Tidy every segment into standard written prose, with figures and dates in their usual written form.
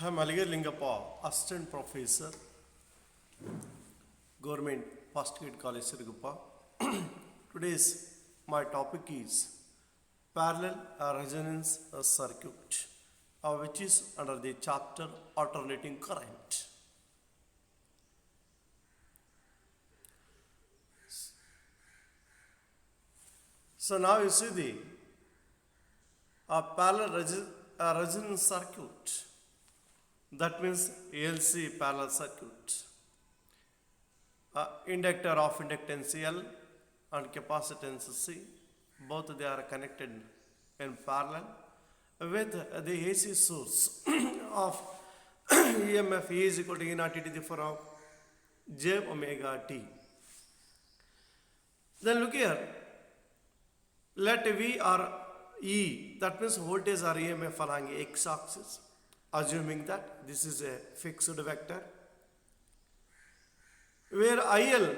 I'm Aligar Lingappa, Assistant Professor, Government First Grade College, Sirugappa. Today's my topic is parallel resonance circuit, which is under the chapter alternating current. So now you see the parallel resonance circuit. That means ALC parallel circuit. Inductor of inductance L and capacitance C, both they are connected in parallel with the AC source of EMF E is equal to E naught e to the power of j omega t. Then look here, let V or E, that means voltage or EMF along x axis, assuming that this is a fixed vector, where IC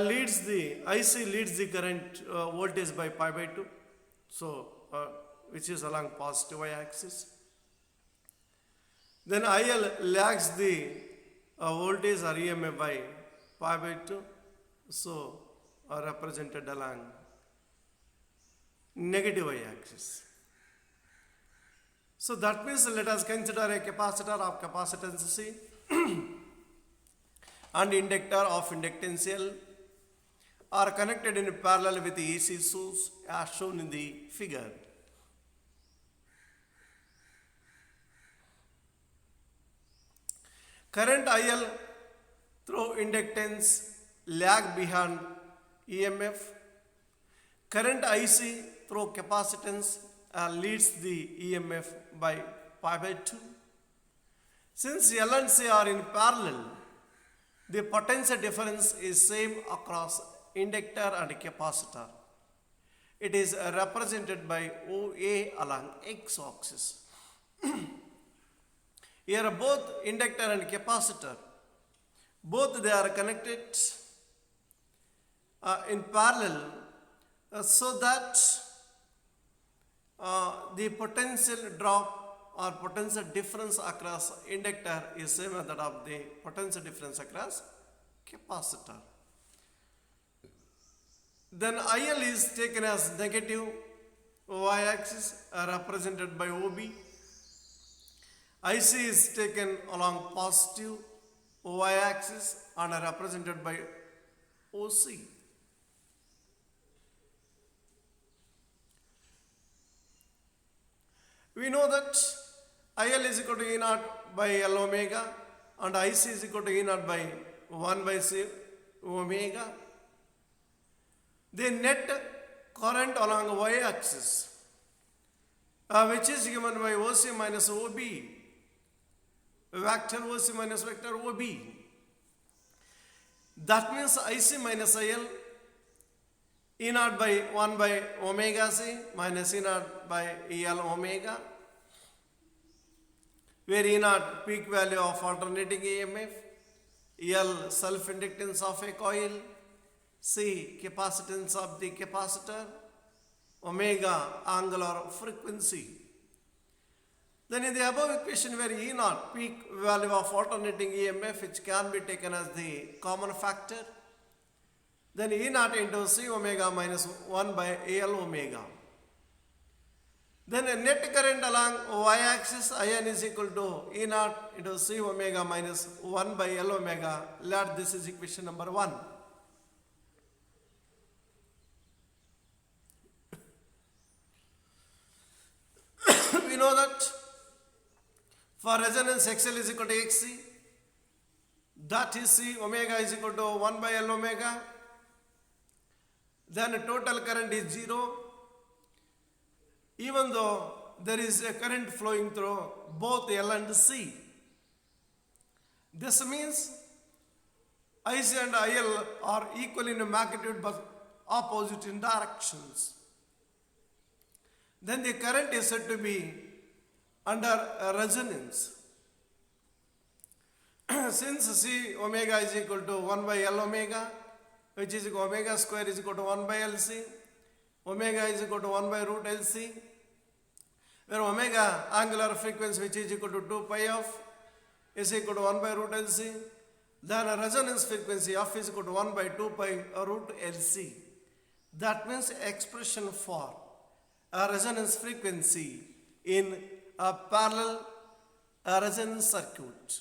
leads the current voltage by pi by 2, so which is along positive y-axis. Then IL lags the voltage or EMF by pi by 2, so represented along negative y-axis. So that means let us consider a capacitor of capacitance C and inductor of inductance L are connected in parallel with the AC source as shown in the figure. Current IL through inductance lag behind EMF. Current IC through capacitance leads the EMF by pi by 2. Since L and C are in parallel, the potential difference is same across inductor and capacitor. It is represented by OA along x-axis. Here both inductor and capacitor, both they are connected in parallel so that the potential drop or potential difference across inductor is same as that of the potential difference across capacitor. Then IL is taken as negative y-axis represented by OB. IC is taken along positive y-axis and represented by OC. We know that IL is equal to E naught by L omega and IC is equal to E naught by 1 by C omega. The net current along y-axis, which is given by OC minus OB, vector OC minus vector OB. That means IC minus IL, E naught by 1 by omega C minus E naught by EL omega, where E naught peak value of alternating EMF, L self-inductance of a coil, C capacitance of the capacitor, omega angular frequency. Then in the above equation where E naught peak value of alternating EMF, which can be taken as the common factor, then E naught into C omega minus 1 by AL omega. Then a net current along y-axis IN is equal to E naught into C omega minus 1 by L omega. Let this is equation number 1. We know that for resonance XL is equal to XC, that is C omega is equal to 1 by L omega. Then total current is 0, even though there is a current flowing through both L and C. This means IC and IL are equal in magnitude but opposite in directions. Then the current is said to be under resonance. Since C omega is equal to 1 by L omega, which is omega square is equal to 1 by LC, omega is equal to 1 by root LC, where omega angular frequency which is equal to 2 pi of is equal to 1 by root LC. Then a resonance frequency f is equal to 1 by 2 pi root LC. That means expression for a resonance frequency in a parallel resonance circuit.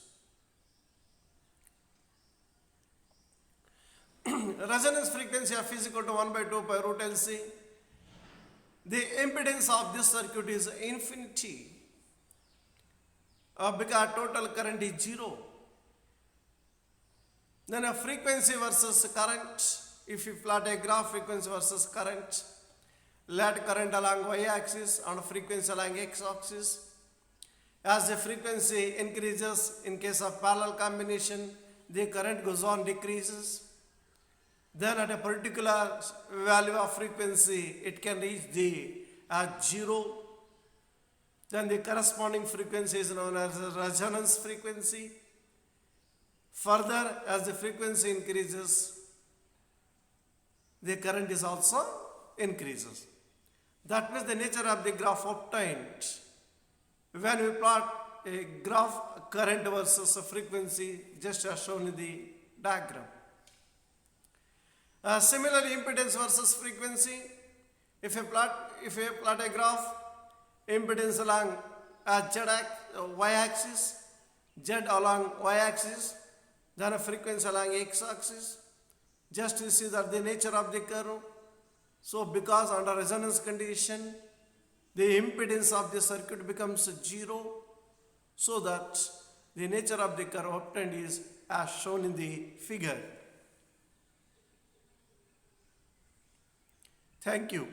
Resonance frequency f is equal to 1 by 2 pi root LC. The impedance of this circuit is infinity because total current is 0. Then a frequency versus current. If you plot a graph, frequency versus current, let current along y-axis and frequency along x-axis. As the frequency increases in case of parallel combination, the current goes on decreases. Then at a particular value of frequency, it can reach the 0. Then the corresponding frequency is known as resonance frequency. Further, as the frequency increases, the current is also increases. That means the nature of the graph obtained. When we plot a graph current versus a frequency, just as shown in the diagram. Similarly, impedance versus frequency. If you plot a graph, impedance along y-axis, z along y-axis, then a frequency along x-axis. Just to see that the nature of the curve. So because under resonance condition, the impedance of the circuit becomes 0, so that the nature of the curve obtained is as shown in the figure. Thank you.